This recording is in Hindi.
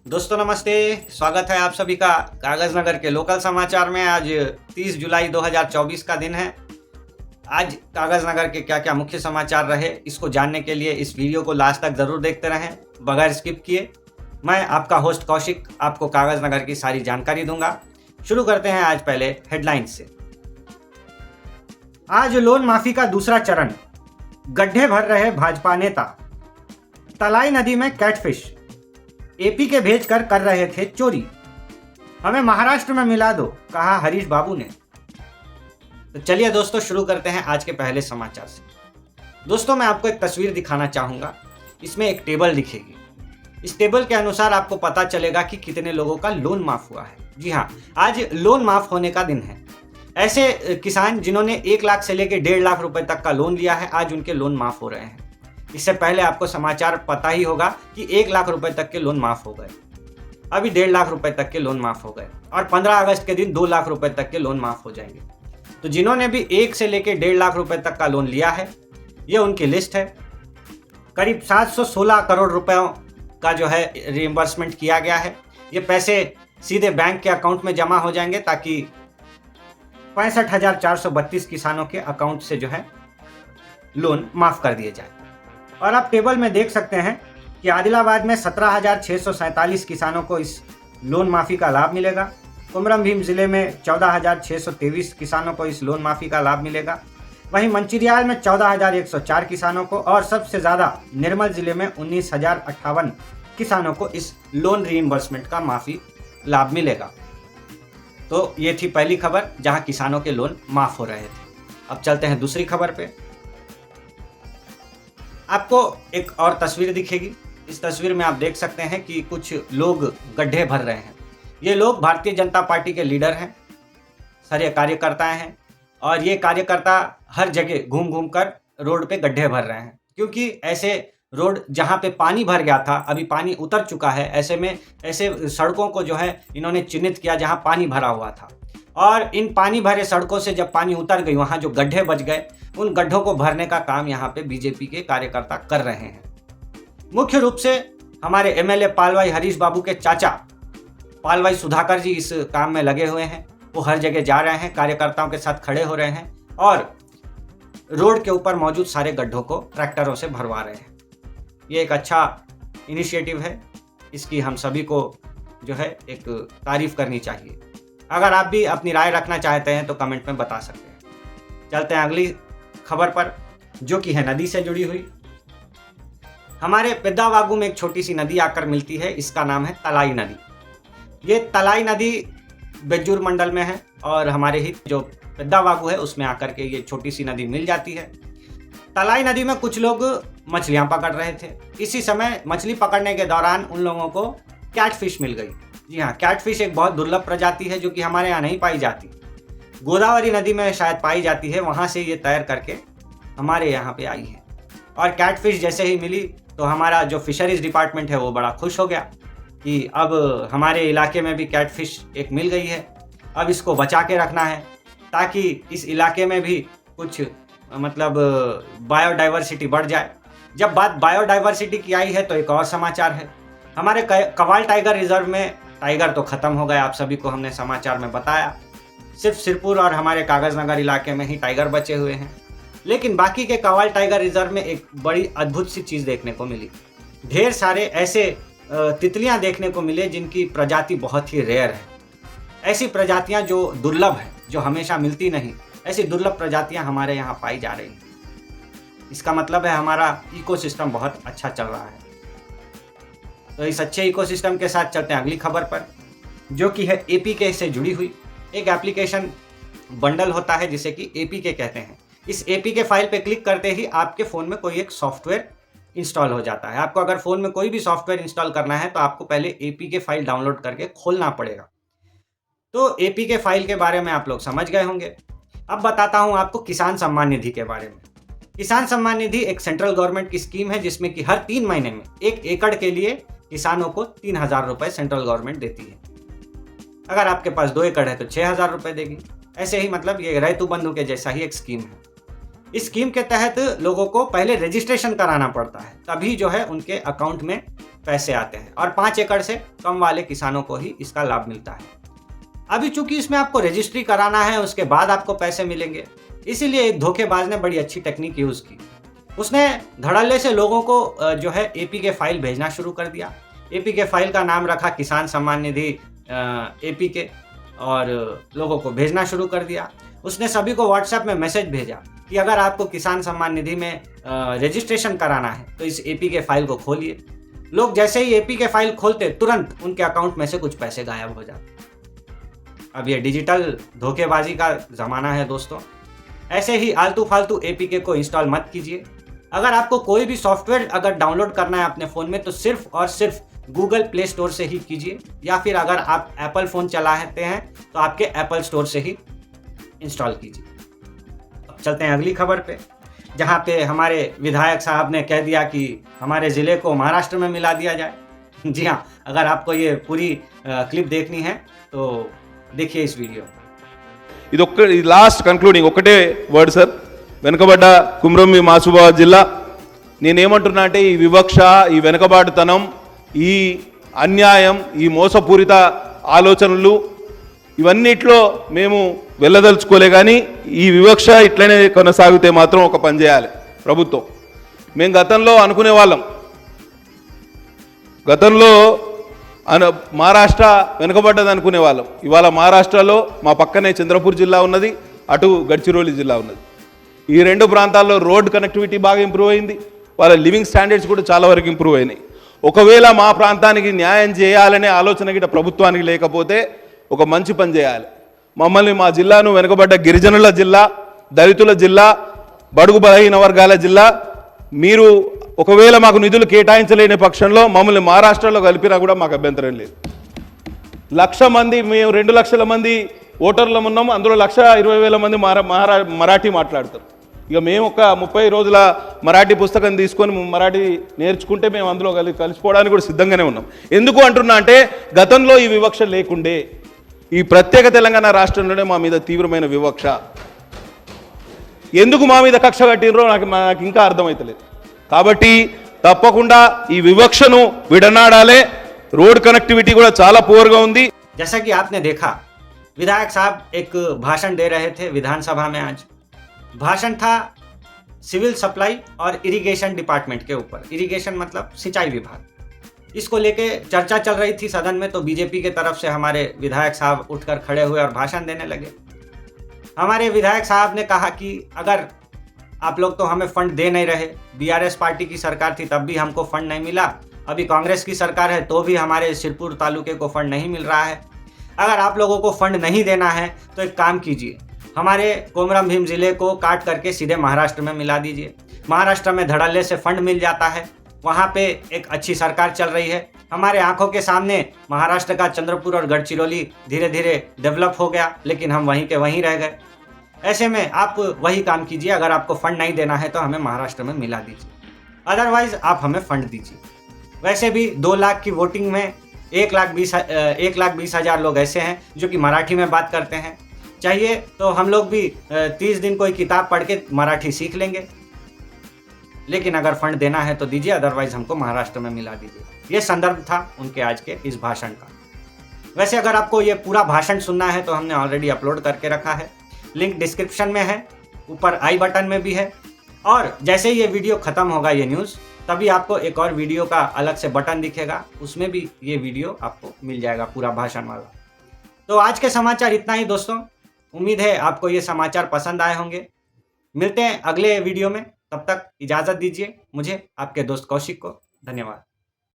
दोस्तों नमस्ते। स्वागत है आप सभी का कागज नगर के लोकल समाचार में। आज 30 जुलाई 2024 का दिन है। आज कागज नगर के क्या क्या मुख्य समाचार रहे, इसको जानने के लिए इस वीडियो को लास्ट तक जरूर देखते रहें बगैर स्किप किए। मैं आपका होस्ट कौशिक आपको कागज नगर की सारी जानकारी दूंगा। शुरू करते हैं आज पहले हेडलाइंस से। आज लोन माफी का दूसरा चरण, गड्ढे भर रहे भाजपा नेता। तलाई नदी में कैटफिश, एपी के भेजकर कर रहे थे चोरी। हमें महाराष्ट्र में मिला दो, कहा हरीश बाबू ने। तो चलिए दोस्तों शुरू करते हैं आज के पहले समाचार से। दोस्तों मैं आपको एक तस्वीर दिखाना चाहूंगा। इसमें एक टेबल दिखेगी। इस टेबल के अनुसार आपको पता चलेगा कि कितने लोगों का लोन माफ हुआ है। जी हाँ, आज लोन माफ होने का दिन है। ऐसे किसान जिन्होंने 1 लाख से लेकर 1.5 लाख रुपए तक का लोन लिया है, आज उनके लोन माफ हो रहे हैं। इससे पहले आपको समाचार पता ही होगा कि 1 लाख रुपए तक के लोन माफ हो गए, अभी 1.5 लाख रुपए तक के लोन माफ हो गए और 15 अगस्त के दिन 2 लाख रुपए तक के लोन माफ हो जाएंगे। तो जिन्होंने भी 1 से लेकर 1.5 लाख रुपए तक का लोन लिया है, ये उनकी लिस्ट है। करीब 716 करोड़ रुपयों का जो है रिइंबर्समेंट किया गया है। ये पैसे सीधे बैंक के अकाउंट में जमा हो जाएंगे ताकि 65,432 किसानों के अकाउंट से जो है लोन माफ कर दिए जाए। और आप टेबल में देख सकते हैं कि आदिलाबाद में 17,647 किसानों को इस लोन माफ़ी का लाभ मिलेगा। कुमरम भीम जिले में 14,623 किसानों को इस लोन माफ़ी का लाभ मिलेगा। वहीं मंचिरियाल में 14,104 किसानों को और सबसे ज़्यादा निर्मल जिले में 19,058 किसानों को इस लोन रीइंबर्समेंट का माफ़ी लाभ मिलेगा। तो ये थी पहली खबर जहां किसानों के लोन माफ़ हो रहे थे। अब चलते हैं दूसरी खबर पे। आपको एक और तस्वीर दिखेगी। इस तस्वीर में आप देख सकते हैं कि कुछ लोग गड्ढे भर रहे हैं। ये लोग भारतीय जनता पार्टी के लीडर हैं, सारे कार्यकर्ता हैं और ये कार्यकर्ता हर जगह घूम घूम कर रोड पे गड्ढे भर रहे हैं, क्योंकि ऐसे रोड जहाँ पे पानी भर गया था अभी पानी उतर चुका है। ऐसे में ऐसे सड़कों को जो है इन्होंने चिन्हित किया जहाँ पानी भरा हुआ था, और इन पानी भरे सड़कों से जब पानी उतर गई, वहाँ जो गड्ढे बच गए, उन गड्ढों को भरने का काम यहाँ पे बीजेपी के कार्यकर्ता कर रहे हैं। मुख्य रूप से हमारे एमएलए पालवाई हरीश बाबू के चाचा पालवाई सुधाकर जी इस काम में लगे हुए हैं। वो हर जगह जा रहे हैं, कार्यकर्ताओं के साथ खड़े हो रहे हैं और रोड के ऊपर मौजूद सारे गड्ढों को ट्रैक्टरों से भरवा रहे हैं। ये एक अच्छा इनिशिएटिव है, इसकी हम सभी को जो है एक तारीफ करनी चाहिए। अगर आप भी अपनी राय रखना चाहते हैं तो कमेंट में बता सकते हैं। चलते हैं अगली खबर पर, जो कि है नदी से जुड़ी हुई। हमारे पेद्दावागु में एक छोटी सी नदी आकर मिलती है, इसका नाम है तलाई नदी। ये तलाई नदी बेज्जूर मंडल में है और हमारे ही जो पेद्दावागु है उसमें आकर के ये छोटी सी नदी मिल जाती है। तलाई नदी में कुछ लोग मछलियां पकड़ रहे थे। इसी समय मछली पकड़ने के दौरान उन लोगों को कैटफिश मिल गई। जी हाँ, कैटफिश एक बहुत दुर्लभ प्रजाति है जो कि हमारे यहाँ नहीं पाई जाती। गोदावरी नदी में शायद पाई जाती है, वहाँ से ये तैर करके हमारे यहाँ पे आई है। और कैटफिश जैसे ही मिली तो हमारा जो फिशरीज डिपार्टमेंट है वो बड़ा खुश हो गया कि अब हमारे इलाके में भी कैटफिश एक मिल गई है। अब इसको बचा के रखना है ताकि इस इलाके में भी कुछ मतलब बायोडाइवर्सिटी बढ़ जाए। जब बात बायोडाइवर्सिटी की आई है तो एक और समाचार है। हमारे कवाल टाइगर रिजर्व में टाइगर तो ख़त्म हो गए, आप सभी को हमने समाचार में बताया। सिर्फ सिरपुर और हमारे कागज नगर इलाके में ही टाइगर बचे हुए हैं, लेकिन बाकी के कवाल टाइगर रिजर्व में एक बड़ी अद्भुत सी चीज़ देखने को मिली। ढेर सारे ऐसे तितलियां देखने को मिले जिनकी प्रजाति बहुत ही रेयर है। ऐसी प्रजातियां जो दुर्लभ हैं, जो हमेशा मिलती नहीं, ऐसी दुर्लभ प्रजातियां हमारे यहाँ पाई जा रही हैं। इसका मतलब है हमारा इकोसिस्टम बहुत अच्छा चल रहा है। तो इस अच्छे इकोसिस्टम के साथ चलते हैं अगली खबर पर, जो कि है एपीके से जुड़ी हुई। एक एप्लीकेशन बंडल होता है जिसे कि एपीके कहते हैं। इस एपीके फाइल पे क्लिक करते ही आपके फ़ोन में कोई एक सॉफ्टवेयर इंस्टॉल हो जाता है। आपको अगर फ़ोन में कोई भी सॉफ्टवेयर इंस्टॉल करना है तो आपको पहले एपीके फाइल डाउनलोड करके खोलना पड़ेगा। तो एपीके फाइल के बारे में आप लोग समझ गए होंगे। अब बताता हूँ आपको किसान सम्मान निधि के बारे में। किसान सम्मान निधि एक सेंट्रल गवर्नमेंट की स्कीम है जिसमें कि हर 3 महीने में 1 एकड़ के लिए किसानों को 3,000 रुपये सेंट्रल गवर्नमेंट देती है। अगर आपके पास 2 एकड़ है तो 6,000 रुपये देगी। ऐसे ही मतलब ये रैतु बंधु के जैसा ही एक स्कीम है। इस स्कीम के तहत लोगों को पहले रजिस्ट्रेशन कराना पड़ता है, तभी जो है उनके अकाउंट में पैसे आते हैं और 5 एकड़ से कम वाले किसानों को ही इसका लाभ मिलता है। अभी चूंकि इसमें आपको रजिस्ट्री कराना है, उसके बाद आपको पैसे मिलेंगे, इसीलिए एक धोखेबाज ने बड़ी अच्छी टेक्निक यूज़ की। उसने धड़ल्ले से लोगों को जो है एपी के फाइल भेजना शुरू कर दिया। एपी के फाइल का नाम रखा किसान सम्मान निधि एपी के, और लोगों को भेजना शुरू कर दिया। उसने सभी को व्हाट्सएप में मैसेज भेजा कि अगर आपको किसान सम्मान निधि में रजिस्ट्रेशन कराना है तो इस एपी के फाइल को खोलिए। लोग जैसे ही एपी के फाइल खोलते तुरंत उनके अकाउंट में से कुछ पैसे गायब हो जाते। अब ये डिजिटल धोखेबाजी का ज़माना है दोस्तों। ऐसे ही आलतू फालतू एपीके को इंस्टॉल मत कीजिए। अगर आपको कोई भी सॉफ्टवेयर अगर डाउनलोड करना है अपने फ़ोन में तो सिर्फ और सिर्फ गूगल प्ले स्टोर से ही कीजिए, या फिर अगर आप एप्पल फ़ोन चलाते हैं तो आपके एप्पल स्टोर से ही इंस्टॉल कीजिए। अब चलते हैं अगली खबर पे, जहाँ पे हमारे विधायक साहब ने कह दिया कि हमारे ज़िले को महाराष्ट्र में मिला दिया जाए। जी हाँ, अगर आपको ये पूरी क्लिप देखनी है तो देखिए इस वीडियो। ఇదొక్క లాస్ట్ కన్క్లూడింగ్ ఒకటే వర్డ్ సార్, వెనుకబడ్డ కుమ్రంభీం ఆసిఫాబాద్ జిల్లా. నేనేమంటున్నా అంటే ఈ వివక్ష, ఈ వెనుకబాటుతనం, ఈ అన్యాయం, ఈ మోసపూరిత ఆలోచనలు ఇవన్నిట్లో మేము వెళ్ళదలుచుకోలే. కానీ ఈ వివక్ష ఇట్లనే కొనసాగితే మాత్రం ఒక పని చేయాలి ప్రభుత్వం. మేము గతంలో అనుకునే వాళ్ళం, గతంలో మహారాష్ట్ర వెనుకబడ్డది అనుకునే వాళ్ళం. ఇవాళ మహారాష్ట్రలో మా పక్కనే చంద్రపూర్ జిల్లా ఉన్నది, అటు గడ్చిరోలి జిల్లా ఉన్నది. ఈ రెండు ప్రాంతాల్లో రోడ్ కనెక్టివిటీ బాగా ఇంప్రూవ్ అయింది, వాళ్ళ లివింగ్ స్టాండర్డ్స్ కూడా చాలా వరకు ఇంప్రూవ్ అయినాయి. ఒకవేళ మా ప్రాంతానికి న్యాయం చేయాలనే ఆలోచన గిట్ట ప్రభుత్వానికి లేకపోతే ఒక మంచి పని చేయాలి. మమ్మల్ని, మా జిల్లాను వెనుకబడ్డ గిరిజనుల జిల్లా, దళితుల జిల్లా, బడుగు బలహీన వర్గాల జిల్లా, మీరు ఒకవేళ మాకు నిధులు కేటాయించలేని పక్షంలో మమ్మల్ని మహారాష్ట్రలో కలిపినా కూడా మాకు అభ్యంతరం లేదు. 1,00,000 మంది, మేము 2 లక్షల మంది ఓటర్లు ఉన్నాము, అందులో 1,20,000 మంది మరాఠీ మాట్లాడతారు. ఇక మేము ఒక 30 రోజుల మరాఠీ పుస్తకం తీసుకొని మరాఠీ నేర్చుకుంటే మేము అందులో కలిసిపోవడానికి కూడా సిద్ధంగానే ఉన్నాం. ఎందుకు అంటున్నా అంటే గతంలో ఈ వివక్ష లేకుండే, ఈ ప్రత్యేక తెలంగాణ రాష్ట్రంలోనే మా మీద తీవ్రమైన వివక్ష. ఎందుకు మా మీద కక్ష కట్టినరో నాకు ఇంకా అర్థమవుతలేదు. కాబట్టి తప్పకుండా ఈ వివక్షను విడనాడాలే. रोड कनेक्टिविटी కూడా చాలా పూర్గా ఉంది. जैसा कि आपने देखा, विधायक साहब एक भाषण दे रहे थे विधानसभा में। आज भाषण था सिविल सप्लाई और इरिगेशन डिपार्टमेंट के ऊपर। इरिगेशन मतलब सिंचाई विभाग, इसको लेके चर्चा चल रही थी सदन में। तो बीजेपी के तरफ से हमारे विधायक साहब उठकर खड़े हुए और भाषण देने लगे। हमारे विधायक साहब ने कहा कि अगर आप लोग तो हमें फंड दे नहीं रहे, बीआरएस पार्टी की सरकार थी तब भी हमको फंड नहीं मिला, अभी कांग्रेस की सरकार है तो भी हमारे सिरपुर तालुके को फंड नहीं मिल रहा है। अगर आप लोगों को फंड नहीं देना है तो एक काम कीजिए, हमारे कोमरम भीम ज़िले को काट करके सीधे महाराष्ट्र में मिला दीजिए। महाराष्ट्र में धड़ल्ले से फंड मिल जाता है, वहाँ पे एक अच्छी सरकार चल रही है। हमारे आंखों के सामने महाराष्ट्र का चंद्रपुर और गढ़चिरौली धीरे धीरे डेवलप हो गया, लेकिन हम वहीं के वहीं रह गए। ऐसे में आप वही काम कीजिए, अगर आपको फंड नहीं देना है तो हमें महाराष्ट्र में मिला दीजिए, अदरवाइज़ आप हमें फंड दीजिए। वैसे भी 2 लाख की वोटिंग में 1,20,000 लोग ऐसे हैं जो कि मराठी में बात करते हैं। चाहिए तो हम लोग भी 30 दिन कोई किताब पढ़ के मराठी सीख लेंगे, लेकिन अगर फंड देना है तो दीजिए, अदरवाइज़ हमको महाराष्ट्र में मिला दीजिए। ये संदर्भ था उनके आज के इस भाषण का। वैसे अगर आपको ये पूरा भाषण सुनना है तो हमने ऑलरेडी अपलोड करके रखा है, लिंक डिस्क्रिप्शन में है, ऊपर आई बटन में भी है। और जैसे ही ये वीडियो ख़त्म होगा ये न्यूज़, तभी आपको एक और वीडियो का अलग से बटन दिखेगा, उसमें भी ये वीडियो आपको मिल जाएगा पूरा भाषण वाला। तो आज के समाचार इतना ही दोस्तों। उम्मीद है आपको ये समाचार पसंद आए होंगे। मिलते हैं अगले वीडियो में, तब तक इजाज़त दीजिए मुझे, आपके दोस्त कौशिक को। धन्यवाद।